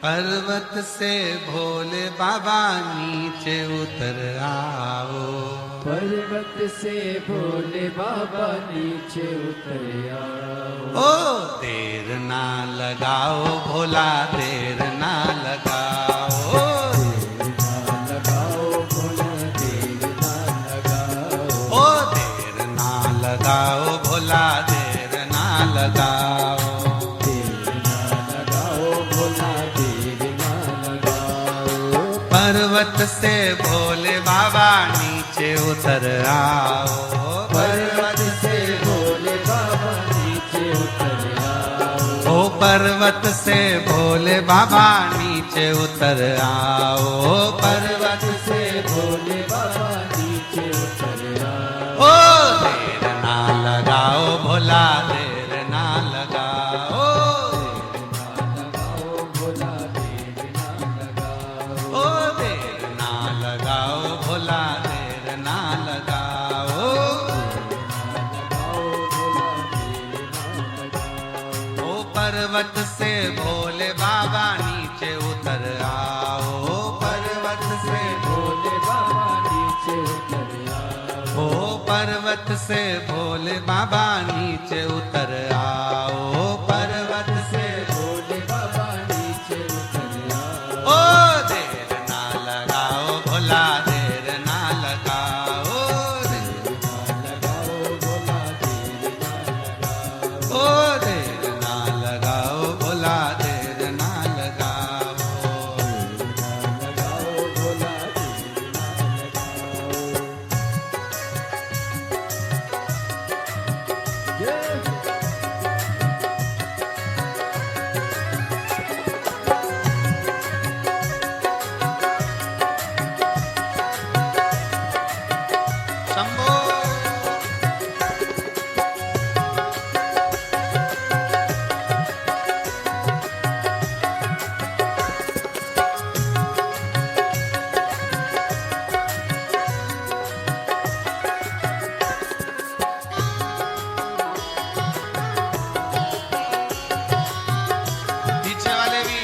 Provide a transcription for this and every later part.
पर्वत से भोले बाबा नीचे उतर आओ। पर्वत से भोले बाबा नीचे उतर आओ। ओ देर ना लगाओ भोला, देर ना लगाओ। देर ना लगाओ भोला, देर ना लगाओ। ओ देर ना लगाओ भोला, देर ना लगाओ। पर्वत से भोले बाबा नीचे उतर आओ। पर्वत से भोले बाबा नीचे उतर आओ। ओ पर्वत से भोले बाबा नीचे उतर आओ। पर्वत से भोले बाबा नीचे उतर आओ। ओ देर ना लगाओ भोला, देर ना लगाओ। पर्वत से भोले बाबा नीचे उतर आओ। पर्वत से भोले बाबा नीचे उतर आओ। ओ पर्वत से भोले बाबा नीचे उतर आओ। पर्वत से भोले बाबा नीचे उतर आओ। ओ देर ना लगाओ भोला, देर ना लगाओ। देर ना लगाओ भोला, देर ना लगाओ। ओ देर ना लगाओ भोला, देर ना लगाओ। लगाओ भोला, देर ना लगाओ। शंभो पीछे वाले भी।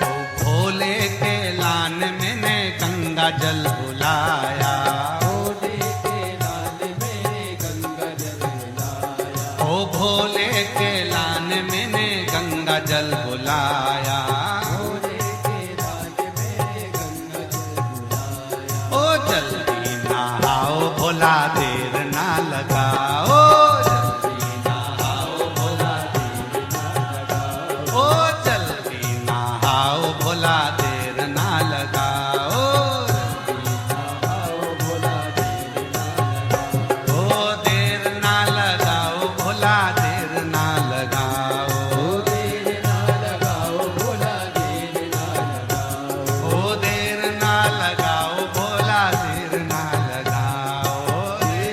ओ भोले के लान मैंने गंगा जल बुलाया। भोले के लाल में गंगा जल लाया। ओ भोले के लान मैंने गंगा जल बुलाया। भोले के लाल में गंगा जल लाया। ओ जल्दी नहाओ भोला, देर ना लगाओ। जल्दी नहाओ भोला, देर ना लगाओ। ओ जल्दी नहाओ भोला, देर ना लगाओ। आओ भोला, देर ना लगाओ। ओ देर ना लगाओ भोला, देर ना लगाओ। देर ना लगाओ भोला, देर ना लगाओ। ओ देर ना लगाओ भोला, देर ना लगाओ। देर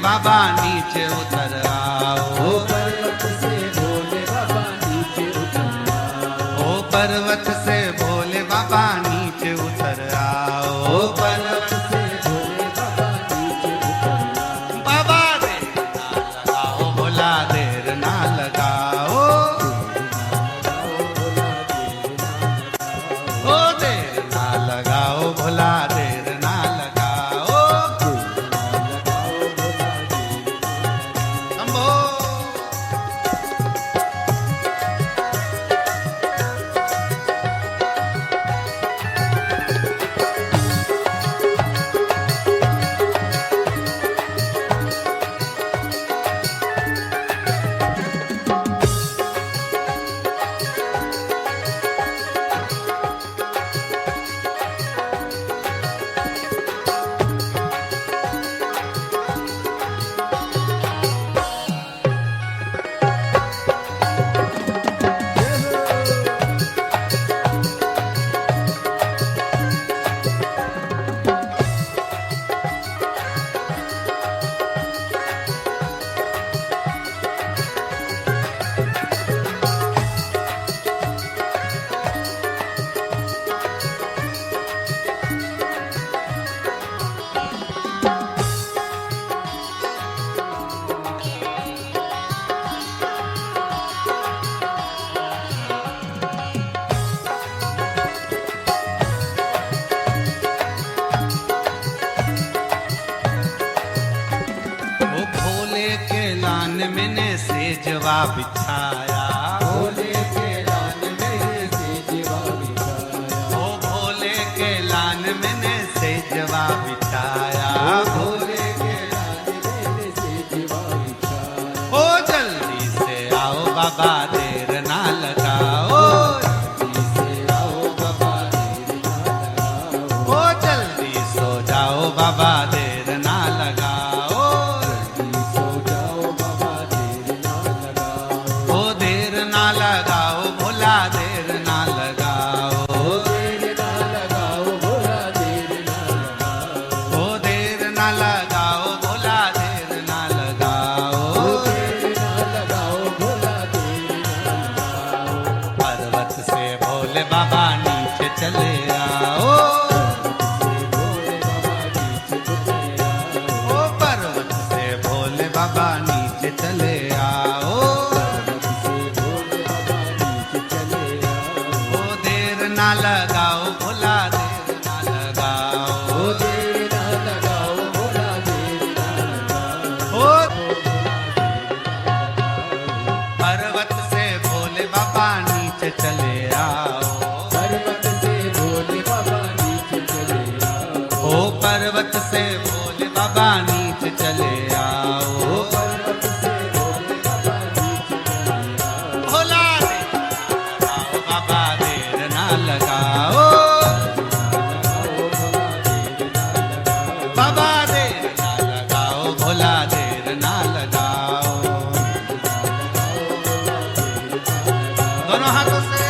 बाबा नीचे उतर आओ। पर्वत से भोले बाबा नीचे उतर आओ। पर्वत से भोले बाबा नीचे उतर आओ। पर्वत से भोले बाबा नीचे उतर आओ। बाबा देर ना लगाओ, भोला देर ना लगाओ। ओ देर ना लगाओ, भोला देर ना लगाओ। शंभो। मैंने सेजवा बिछाया। भोले के लान में सेजवा बिछाया। ओ भोले के लान मैंने सेजवा बिछाया। भोले के लान में सेजवा बिछाया। ओ जल्दी से आओ बाबा देर ना लगाओ। जल्दी से आओ बाबा देर ना लगाओ। ओ जल्दी सो जाओ बाबा देर ना लगाओ। जल्दी सो जाओ बाबा देर ना लगाओ। ओ देर ना लगाओ, भोला देर ना लगाओ। देर ना लगाओ भोला देर ना लगाओ। ओ देर ना लगाओ, भोला देर ना लगाओ। देर ना लगाओ भोला देर ना लगाओ। पर्वत से भोले बाबा नीचे चले आओ। ओ पर्वत से भोले बाबा नीचे चले आओ। ओ देर ना लगाओ, भोला देर ना लगाओ। ओ पर्वत से भोले बाबा नीचे चले आओ। ओ पर्वत से भोले बाबा नीचे चले आओ। भोला देर ना लगाओ, बाबा देर ना लगाओ। बाबा देर ना लगाओ, भोला देर ना लगाओ। दोनों हाथों से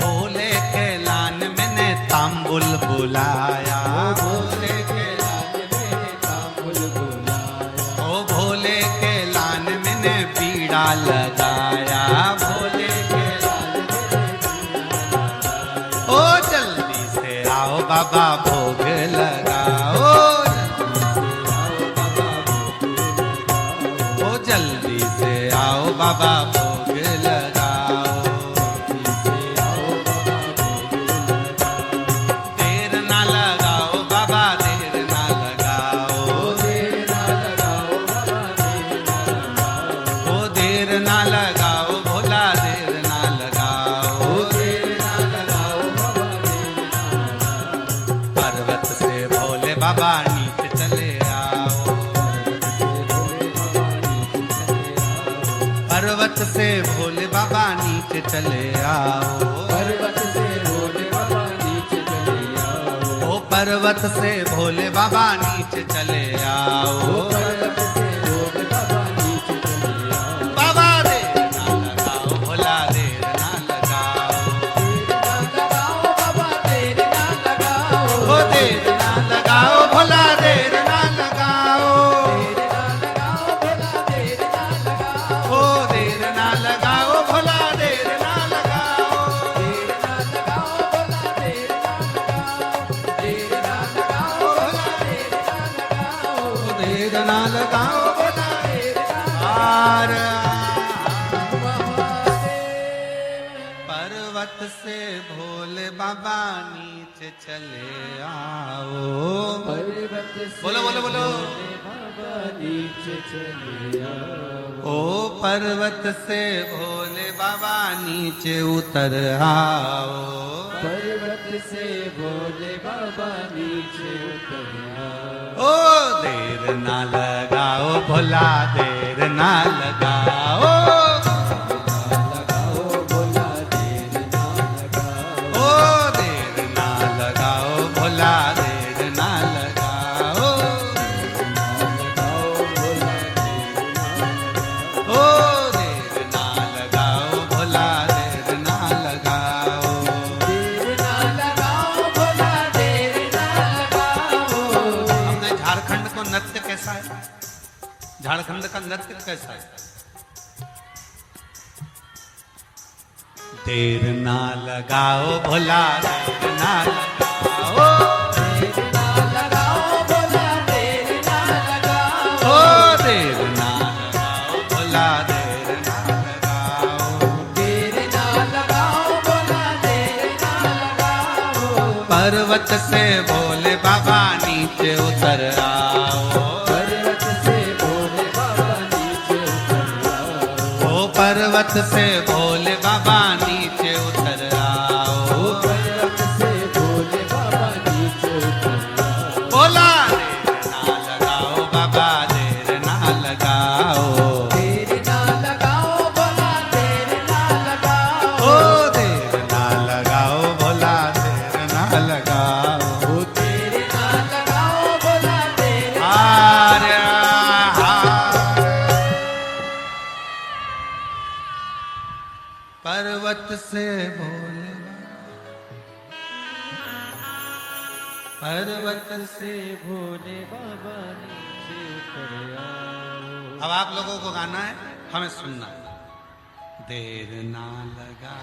भोले के लान मैंने तांबुल बुलाया। भोले के लान में तांबुल बुलाया। ओ भोले के लान मैंने बीड़ा लगाया। भोले के लान में ओ जल्दी से आओ बाबा भोग लगाओ। आओ बाबा बाबा नीचे चले आओ। पर्वत से भोले बाबा नीचे चले आओ। पर्वत से भोले बाबा नीचे चले आओ। ओ पर्वत से भोले बाबा नीचे चले आओ। पर्वत से भोले बाबा नीचे चले आओ। बाबा देर ना लगाओ, भोला देर ना लगाओ। बाबा देर ना लगाओ। ओ देर ना लगाओ, भोला देर ना लगाओ। ओ देर ना लगाओ, भोला देर ना लगाओ। ओ देर ना लगाओ, भोला आर पर्वत से भोले बाबा नीचे चले आओ। पर्वत से बोलो बोलो बोलो। बाबा नीचे चले आओ। ओ पर्वत से भोले बाबा नीचे उतर आओ। पर्वत से भोले बाबा नीचे उतर आओ। ओ देर ना लगाओ, भोला देर ना लगाओ। लगाओ भोला देर ना लगाओ। ओ देर ना लगाओ, भोला देर ना लगाओ। लगाओ भोला देर ना लगाओ। ओ देर ना लगाओ, भोला देर ना लगाओ। देर ना लगाओ भोला देर ना लगाओ। हमने झारखंड को नृत्य कैसा है? झारखंड का नृत्य कैसा है? देर ना लगाओ, भोला देर ना लगाओ। देर ना लगाओ भोला देर ना लगाओ। ओ देर ना लगाओ, भोला देर ना लगाओ। देर ना लगाओ भोला देर ना लगाओ। पर्वत से भोले बाबा नीचे उतर आओ। पर्वत से भोले बाबा नीचे उतर आओ। ओ पर्वत से भोले बाबा नीचे उतर आओ। पर्वत से भोले बाबा नीचे उतर आओ। बोला देर ना लगाओ, बाबा देर ना लगाओ। देर ना लगाओ भोला देर ना लगाओ। ओ देर ना लगाओ, भोला देर ना लगाओ। ओ देर ना लगाओ भोला देर ना आर्य पर्वत से भोले पर्वत से भोले बाबा नीचे उतर आओ। अब आप लोगों को गाना है, हमें सुनना है। देर ना लगा,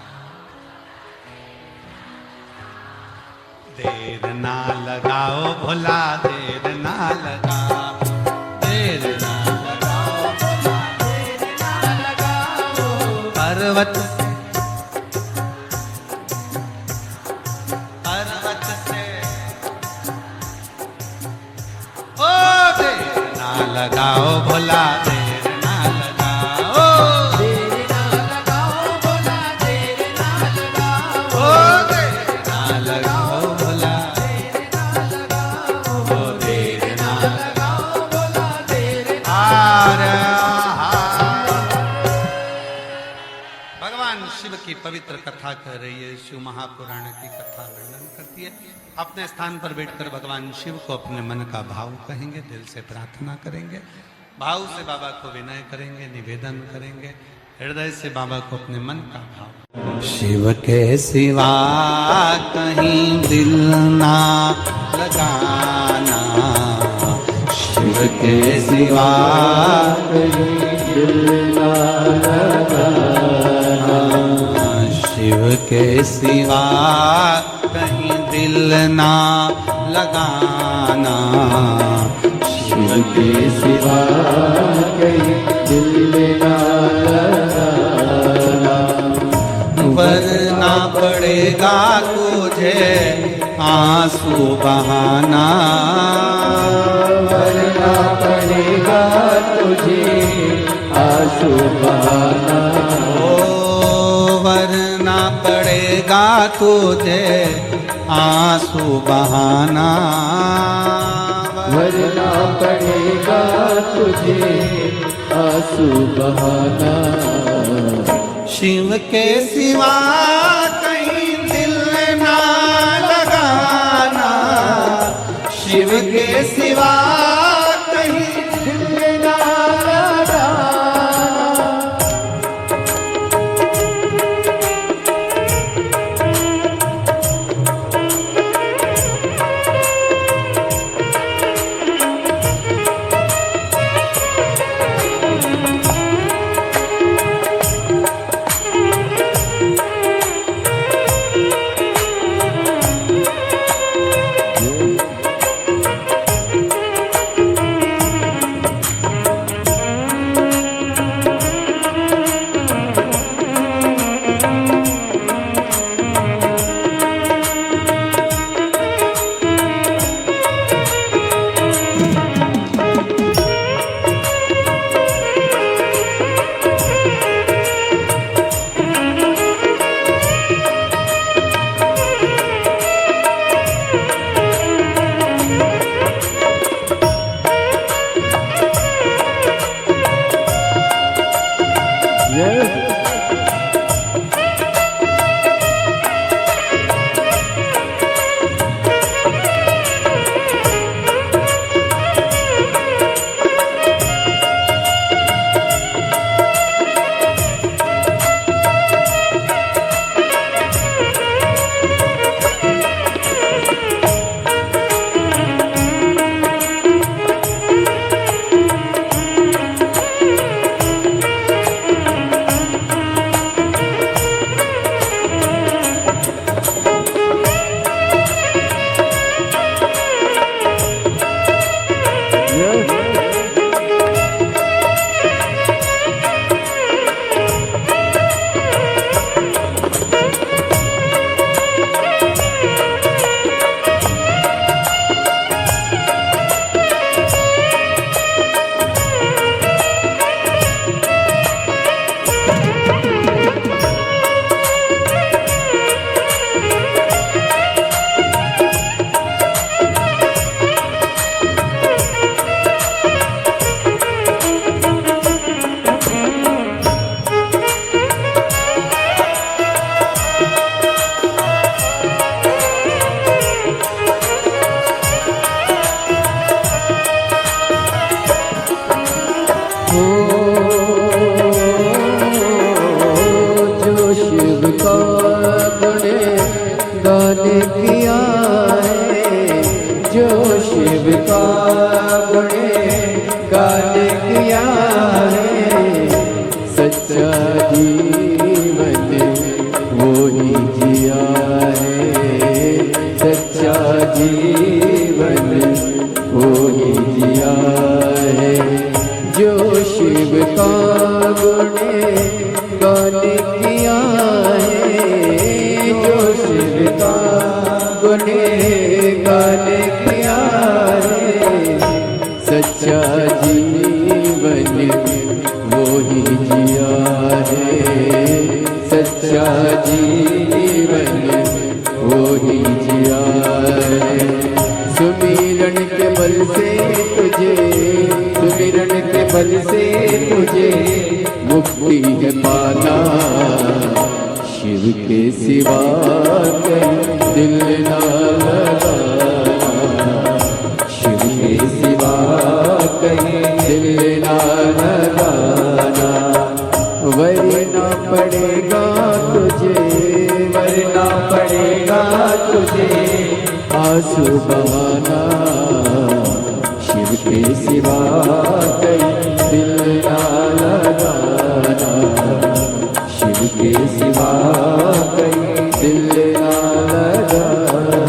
देर ना लगाओ, भोला देर ना लगाओ। देर ना लगाओ, भोला देर ना लगाओ। पर्वत पर्वत से ओ देर ना लगाओ, भोला देर ना लगाओ। देर ना लगाओ भोला देर ना लगाओ। ओ देर ना लगाओ, भोला देर ना लगाओ। ओ देर ना लगाओ भोला देर ना आर्य भगवान शिव की पवित्र कथा कह रही है। शिव महापुराण की कथा वर्णन करती है। अपने स्थान पर बैठकर भगवान शिव को अपने मन का भाव कहेंगे, दिल से प्रार्थना करेंगे, भाव से बाबा को विनय करेंगे, निवेदन करेंगे, हृदय से बाबा को अपने मन का भाव। शिव के सिवा कहीं दिल ना लगाना, शिव के सिवा दिल ना लगाना। शिव के सिवा कहीं दिल ना लगाना, शिव के सिवा कहीं दिल ना लगाना। वरना पड़ेगा तुझे आंसू बहाना, वरना पड़ेगा तुझे आंसू बहाना। ओ वरना पड़ेगा तुझे आंसू बहाना। भरना पड़ेगा तुझे आंसू बहाना। शिव के सिवा कहीं दिल ना लगाना, शिव के सिवा कहीं दिल ना लगाना। गाने किया है, जो शिव का गुणे गाने किया है, सच्चा जीवन वो ही जिया है, सच्चा जीवन वो ही जिया है, जो शिव का गुणे गाने किया है, जो शिव का गुणे गाने किया है, सच्चा जीवन वो ही जिया है, सच्चा जीवन वो ही जिया है। सुमिरन के बल से तुझे, सुमिरन के बल से तुझे मुक्ति है पाना, शिव के सिवा कहीं दिल ना लगाना, शिव के सिवा कहीं दिल ना लगाना, वरना पड़ेगा तुझे, वरना पड़ेगा तुझे आंसू बहाना, शिव के सिवा कहीं दिल ना लगाना, शिव के सिवा कहीं दिल ना लगाना।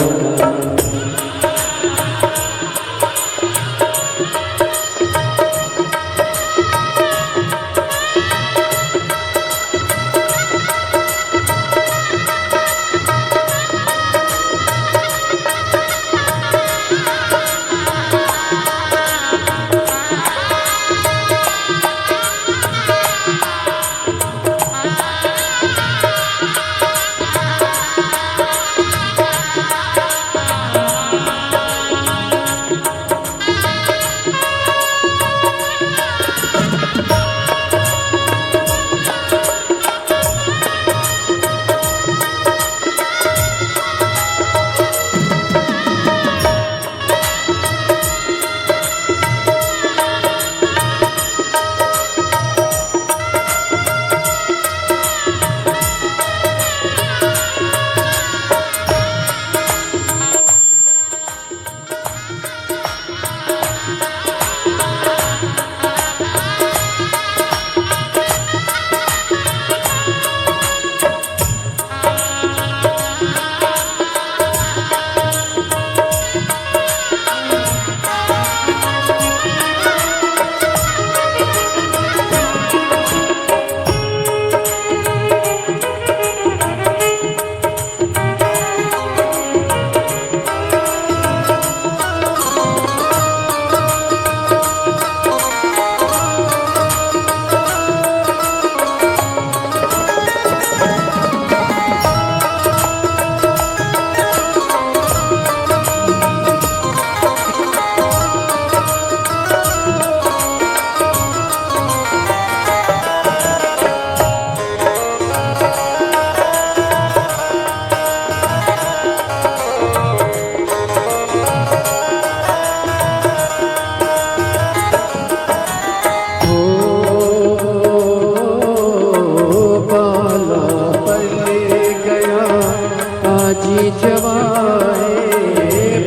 जवाए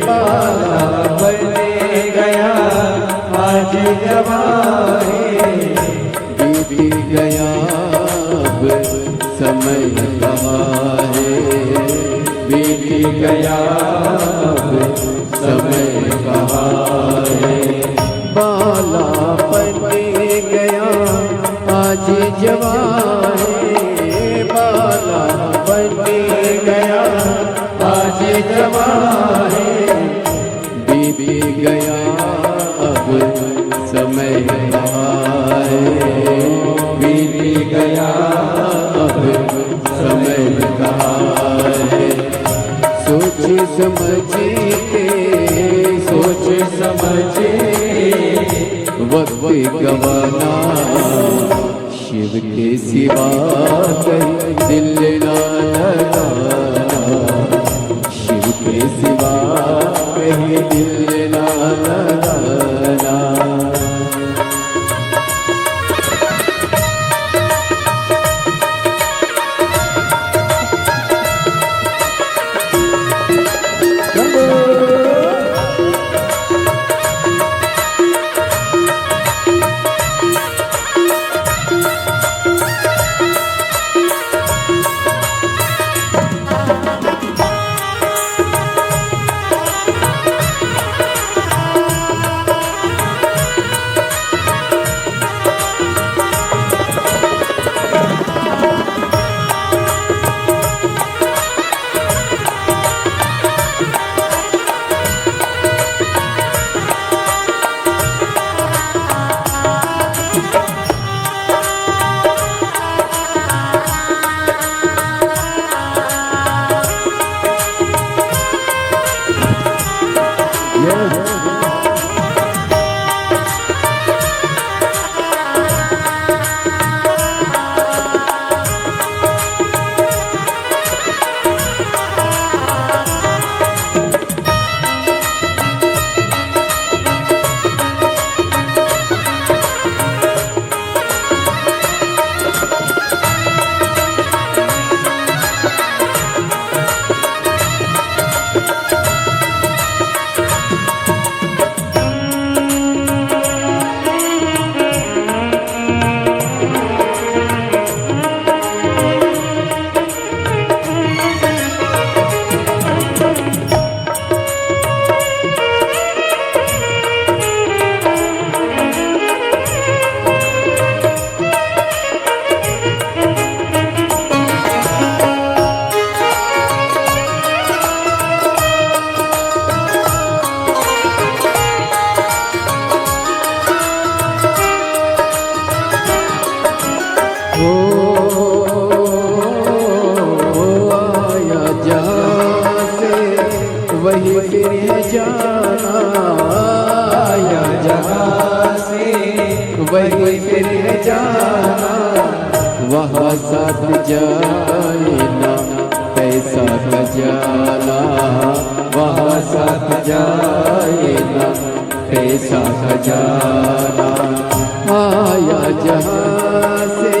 बाला बने गया आज जवाए बीत गया अब समय कहाँ है बीत गया अब समय कहाँ है बाला बने गया आज जवाए बाला बने गया आज जवाए बीत गया अब समय कहाँ है बीत गया अब समय कहाँ है सोच समझ के वक्त गवाना शिव के सिवा कहीं दिल ना लगाना शिव के सिवा कहीं दिल ना लगाना आया जहाँ से वही फिर जाना आया जहाँ से वही फिर जाना वहाँ साथ जाए ना पैसा खजाना वहाँ साथ जाए ना पैसा खजाना आया जहाँ से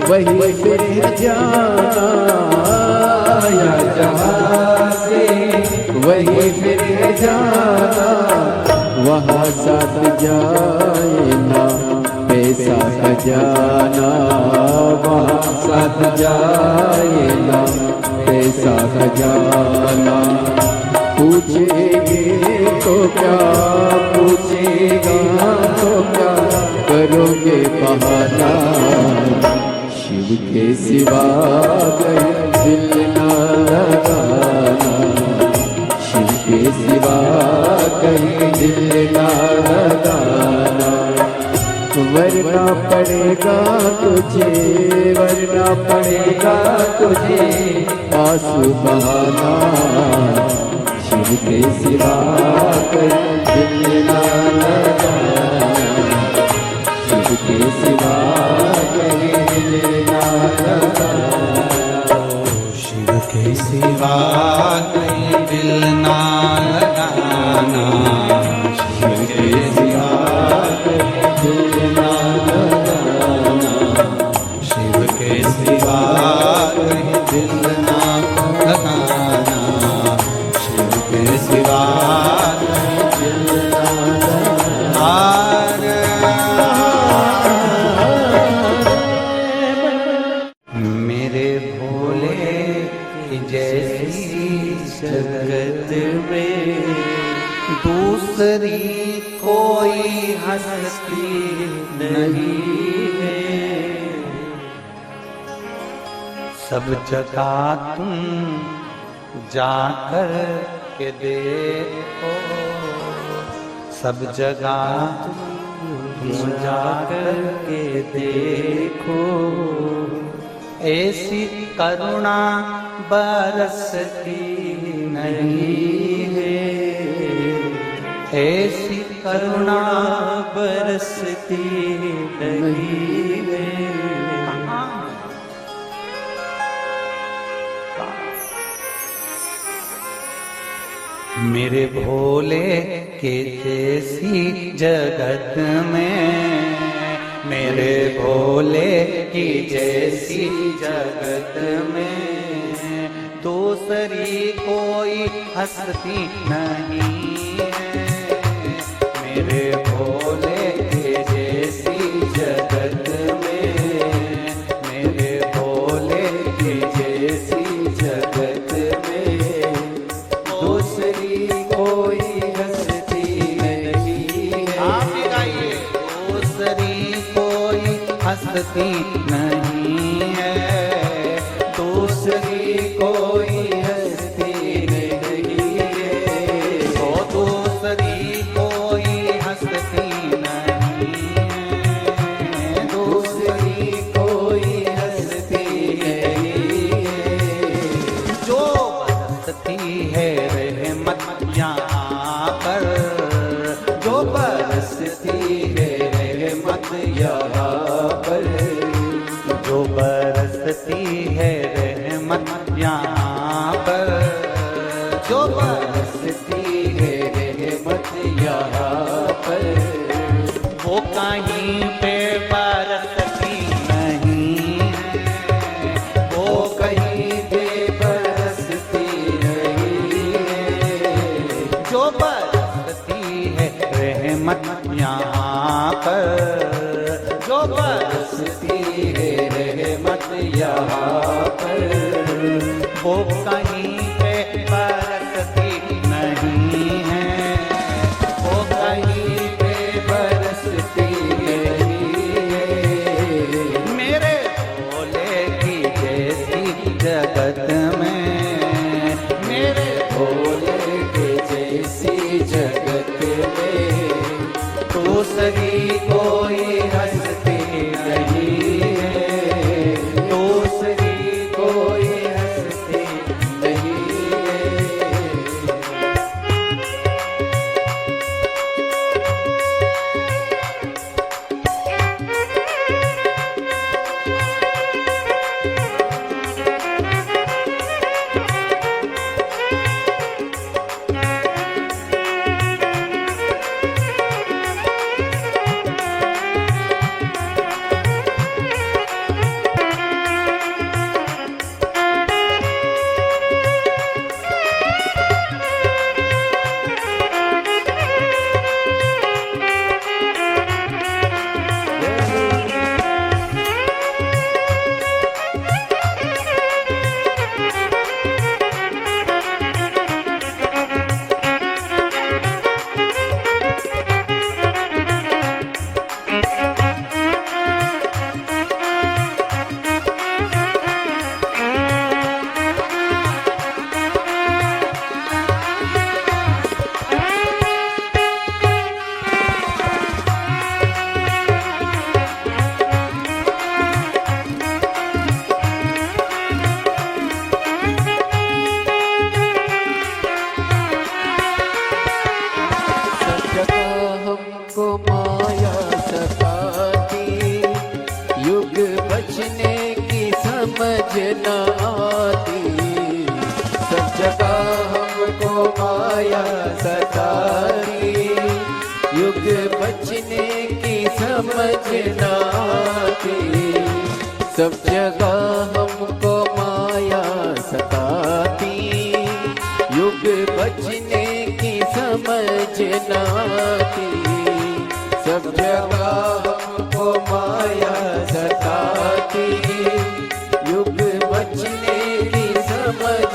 वही फिर जाना आया जहाँ से वही फिर जाना वहाँ साथ जाए ना पैसा खजाना वहाँ साथ जाए ना पैसा खजाना पूछेंगे तो क्या पूछेगा तो क्या करोगे बहाना शिव के सिवा कहीं दिल ना लगाना शिव के सिवा कहीं दिल ना लगाना वरना पड़ेगा तुझे आंसू बहाना शिव के सिवा कहीं दिल ना लगाना शिव के सिवा कहीं दिल ना लगाना शिव के सिवा कहीं दिल ना लगाना शिव के सिवा कहीं दिल ना लगाना शिव के सिवा कहीं दिल ना लगाना कि जैसी जगत में दूसरी कोई हस्ती नहीं है। सब जगह तुम जाकर के देखो, सब जगह तुम जाकर के देखो, ऐसी करुणा बरसती नहीं है, ऐसी करुणा बरसती नहीं है। मेरे भोले के जैसी जगत में, मेरे भोले की जैसी जगत में दूसरी कोई हस्ती नहीं है। मेरे भोले के जैसी जगत में, मेरे भोले की जैसी जगत में दूसरी कोई हस्ती नहीं है। आप ही गाइए। दूसरी कोई हस्ती नहीं है, दूसरी कोई हस्ती नहीं है। वो दूसरी कोई हस्ती नहीं है, दूसरी कोई हस्ती नहीं है। जो बरसती है रहमत यहाँ पर, जो बरसती है रहमत यहाँ पर, जो बरसती है रहमत यहाँ पर, जो बरसती है रहमत यहाँ पर, वो कहीं पे बरसती नहीं है, वो कहीं पे बरसती नहीं है। जो बरसती है रहमत यहाँ पर, जो बरसती है रहमत यहाँ पर, वो कहीं पे बरसती नहीं है, वो कहीं पे बरसती नहीं है। मेरे भोले की जैसी जगत में, मेरे भोले के जैसी जगत में दूसरी कोई हस्ती नहीं है, दूसरी कोई हस्ती नहीं है। समझ न आती, सब जगह हमको माया सताती, युग बचने की समझ न आती, सब जगह हमको माया सताती, युग बचने की समझ न आती, सब जगह हमको माया सताती, युग बचने की समझ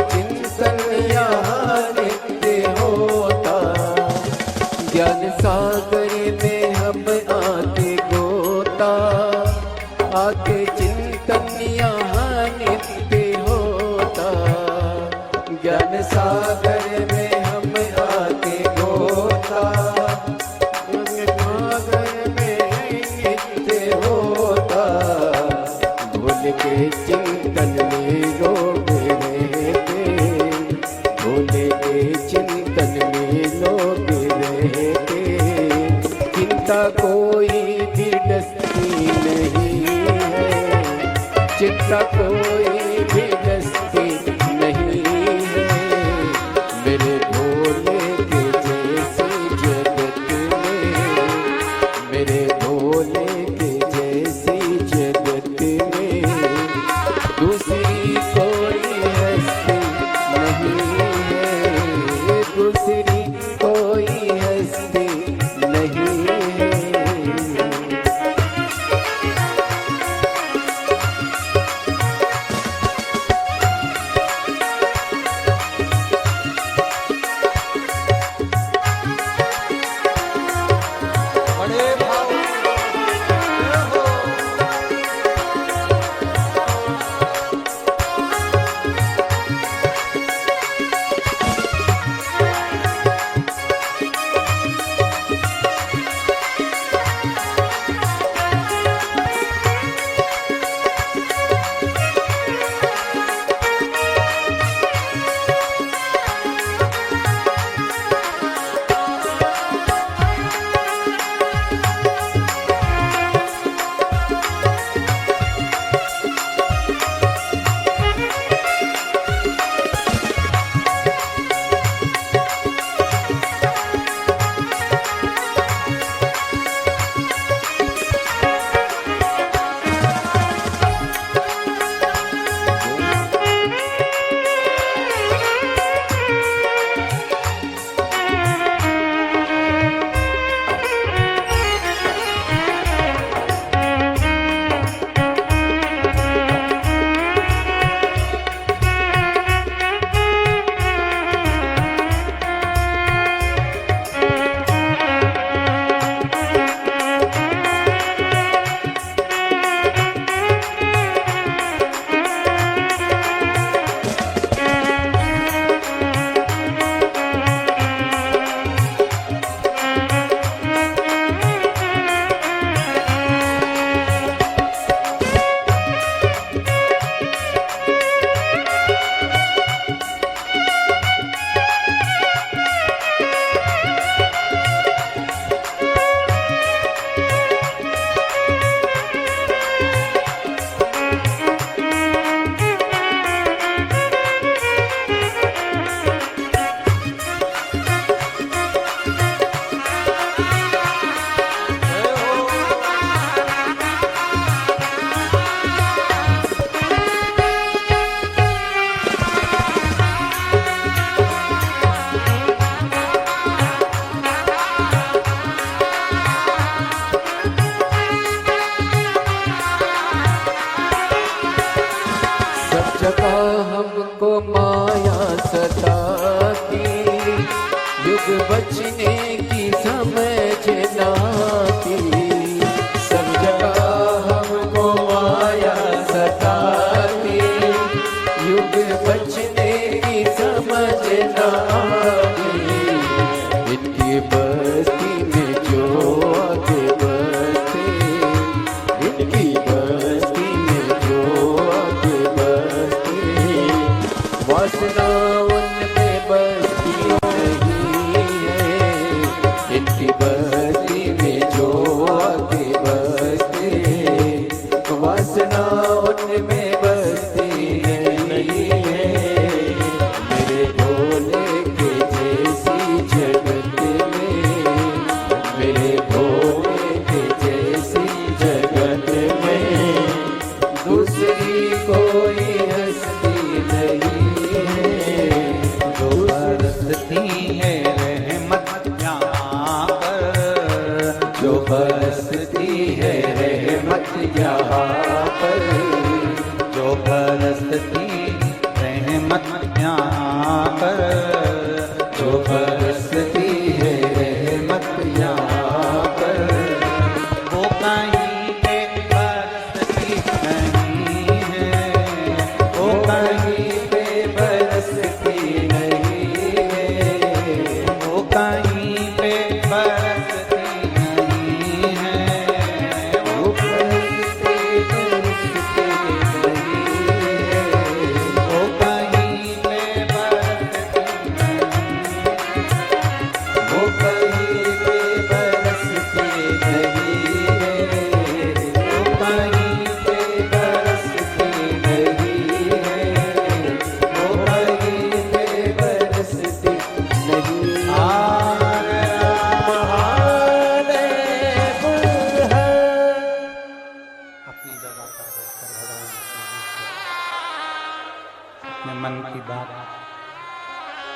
चिंतन यहाँ नित्य होता। ज्ञान सागर में हम आके गोता, आके चिंतन यहाँ नित्य होता। ज्ञान सागर में हम आके गोता, ज्ञान सागर में नित्य होता। भूल के चिंतन में लोग रहते, भूल के चिंतन में लोग रहते। चिंता कोई भी डसती नहीं है, चिंता कोई भी डसती नहीं है। मेरे भोले के जैसी जगत में, मेरे भोले के जैसी जगत में दूसरी कोई हस्ती नहीं है, दूसरी कोई हस्ती नहीं है। बड़े भाव हो। हमको माया सताती, युग बचने की समझ नाती। सब जगह हमको माया सताती, युग बचने की समझ नाती। इनकी बस्ती में जो आगे बसते, इनकी बस्ती में जो आगे बसते, वासना उनमें बसती नहीं है। इनकी बस्ती में जो आगे बसते, वासना उनमें बसती नहीं है। मेरे भोले के जैसी जगत में, मेरे भोले के जैसी जगत में दूसरी कोई हस्ती नहीं है।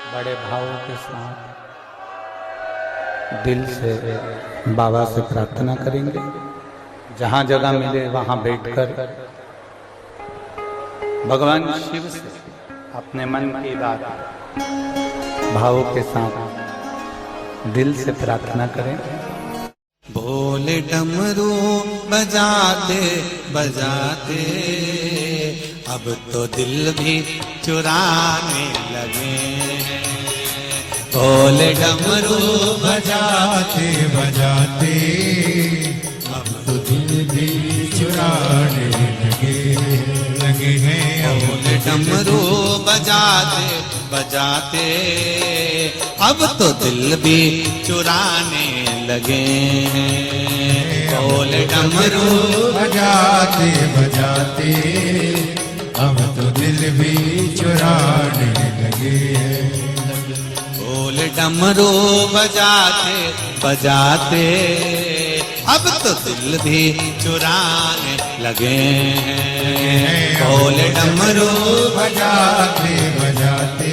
बड़े भाव के साथ दिल से बाबा से प्रार्थना करेंगे। जहां जगह मिले वहां बैठकर भगवान शिव से अपने मन की बात भाव के साथ दिल से प्रार्थना करें। बोले डमरू बजाते बजाते अब तो दिल भी चुराने लगे। बोले डमरू बजाते बजाते अब तो दिल भी चुराने लगे हैं। बोले डमरू बजाते बजाते अब तो दिल भी चुराने लगे। बोले डमरू बजाते बजाते अब तो दिल भी चुराने लगे हैं। बोले डमरू बजाते बजाते अब तो दिल भी चुराने लगे। बोले डमरू बजाते बजाते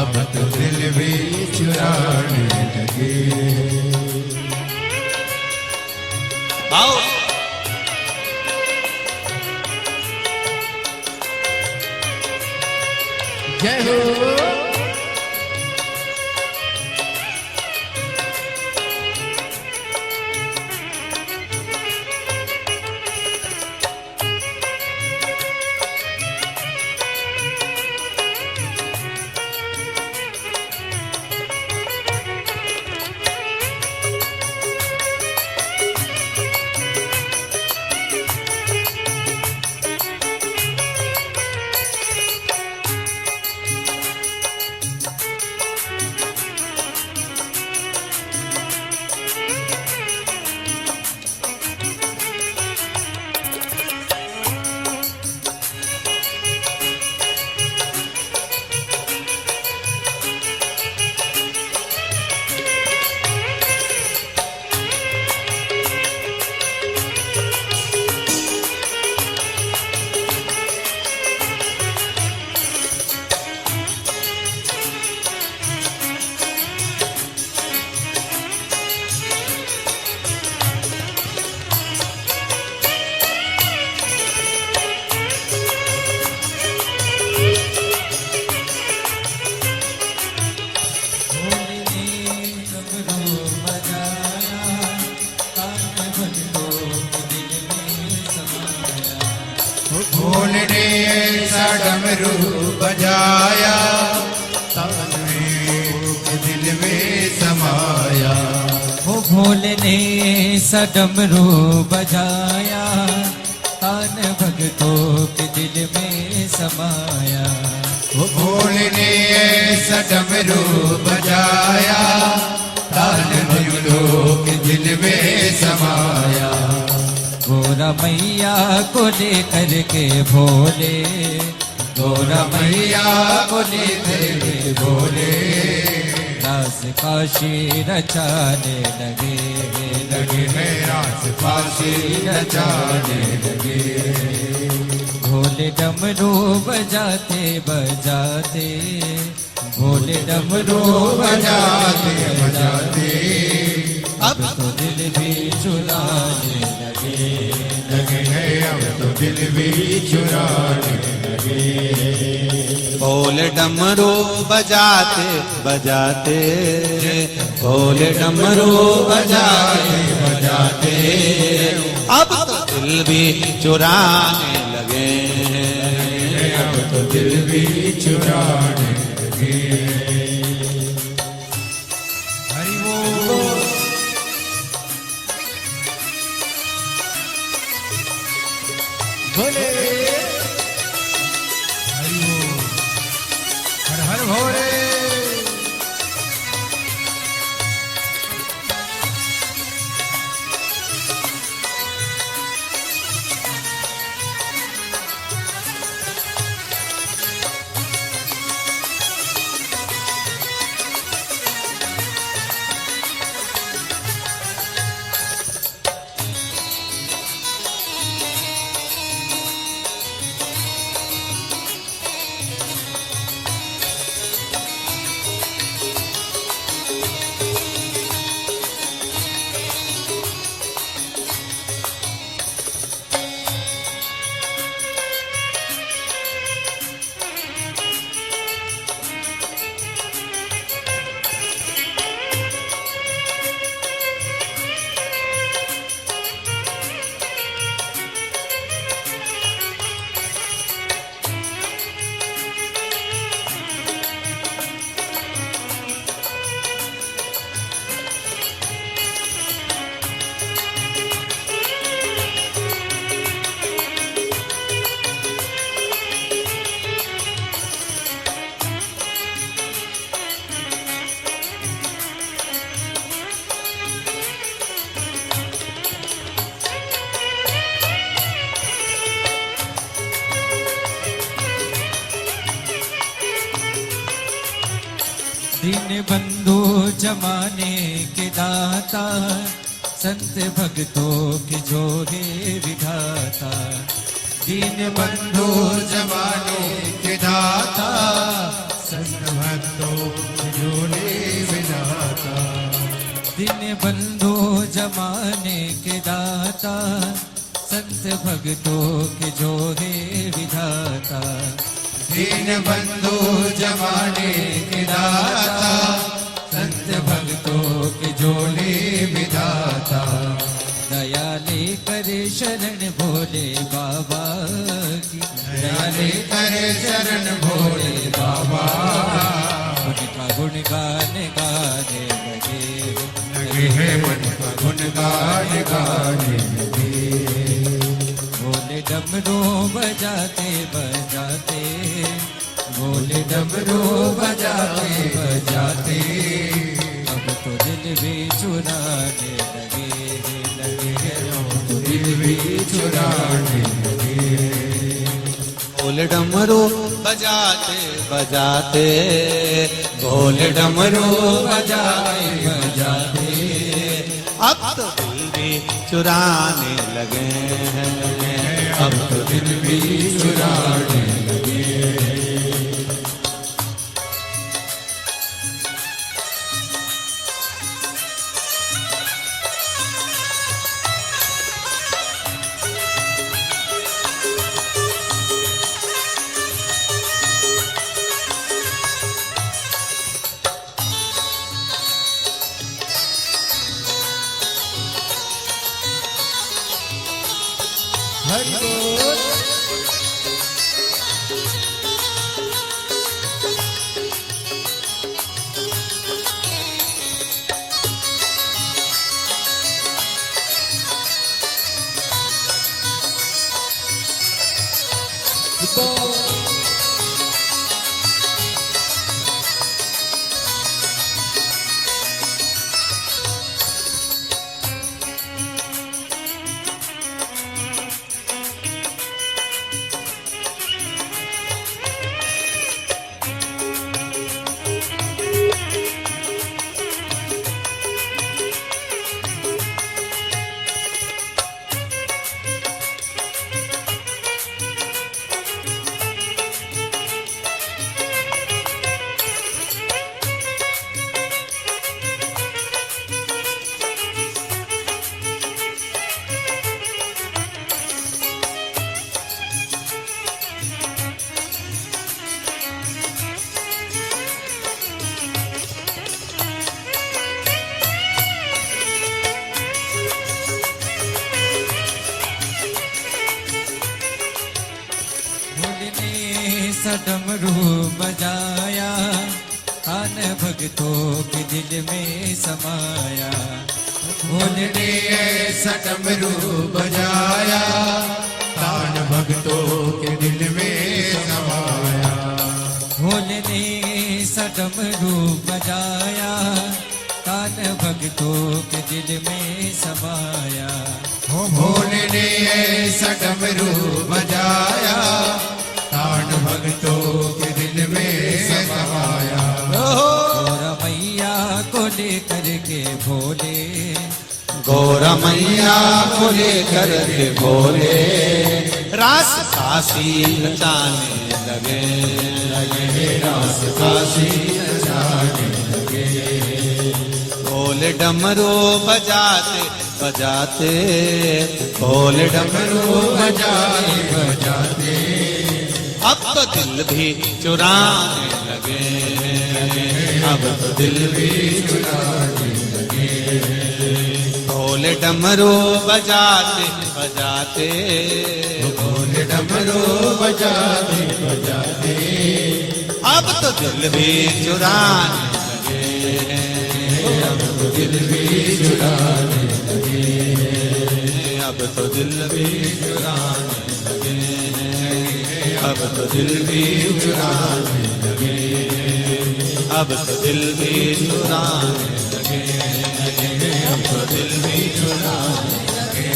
अब तो दिल भी चुराने लगे। आओ जय हो। भोले ने ऐसा डमरू बजाया तान में दिल में समाया। वो भोले ने ऐसा डमरू बजाया तान भक्तों के दिल में समाया। वो भोले ने ऐसा डमरू बजाया तान भक्तों के दिल में समाया। गोरा मैया को लेकर के भोले, गोरा मैया को लेकर के भोले रास काशी रचाने लगे। लगे हैं रास काशी रचाने लगे। भोले डमरू बजाते बजाते, भोले डमरू बजाते बजाते अब तो दिल भी चुराने लगे। लगे हैं अब तो दिल भी चुराने लगे। बोले डमरू बजाते बजाते बोले डमरू बजाते बजाते अब तो दिल भी चुराने लगे। अब तो दिल भी चुराने लगे। हरि बोल। भोले हरि बोल। हर हर भोले। दीन बंधु जमाने के दाता, संत भक्तों के जोड़े विधाता। दीन बंधु जमाने के दाता, संत भक्तों के जोड़े विधाता। दीन बंधु जमाने के दाता, संत भक्तों के जोड़े विधाता। दीन बंधु जमाने के दाता, संत भक्तों के जोड़े विधाता। दया लेकर शरण भोले बाबा की, दया लेकर शरण भोले बाबा। उनका गुणगान गाने लगे हैं मन का गुणगान गाने लगे। भोले डमरू बजाते बजाते, भोले डमरू बजाते बजाते, अब तो दिल भी चुराने लगे अब तो दिल भी चुराने लगे। भोले डमरू बजाते बजाते, भोले डमरू बजाते बजाते, अब तो दिल भी चुराने लगे हैं, अब तो दिल भी चुराने लगे। हरि बोल। डमरू बजाया, कान भक्तों के दिल में समाया। भोले ने ऐसा डमरू बजाया, कान भक्तों के दिल में समाया। भोले ने ऐसा डमरू बजाया, कान भक्तों के दिल में समाया। भोले ने ऐसा डमरू बजाया, कान भक्तों के दिल में समाया। गौरा मैया को लेकर के भोले, गौरा मैया को लेकर के भोले, रास काशी नचाने लगे, रास काशी नचाने लगे। भोले डमरू बजाते बजाते, भोले डमरू बजाते बजाते, अब तो दिल भी चुराने लगे, अब तो दिल भी चुराने लगे। भोले डमरू बजाते बजाते, भोले डमरू बजाते बजाते, अब तो दिल भी चुराने लगे, अब तो दिल भी चुराने लगे। अब तो दिल भी चुराने लगे, अब तो दिल भी चुराने लगे, अब तो दिल भी चुराने लगे, अब तो दिल भी चुराने लगे,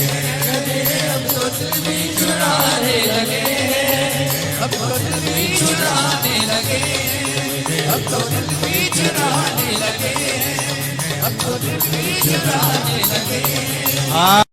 अब तो दिल भी चुराने लगे, अब तो दिल भी चुराने लगे, अब तो दिल भी चुराने लगे, अब तो दिल भी चुराने लगे। आ